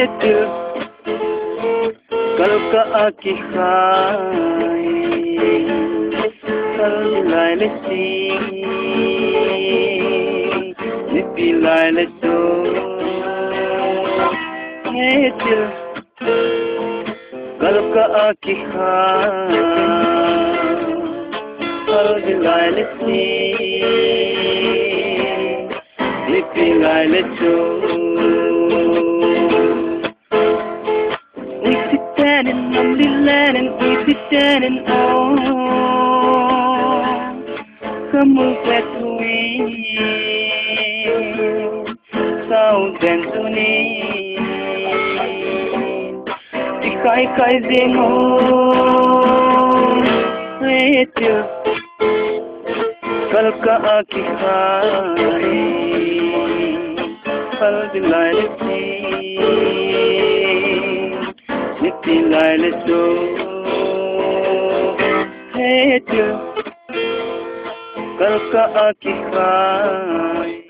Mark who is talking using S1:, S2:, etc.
S1: दिल कल का आकी खाए कल लाइले सी निपी लाइले तो दिल कल का आकी खाए कल लाइले सी निपी लाइले तो I'm letting it standing on. Come on, back to me. Southern Sunni. Dikai kai zemo. Retu. Kal ka aaki khaye. Kal dilai leti. Nitti laile so hey tu kal ka aaki khaye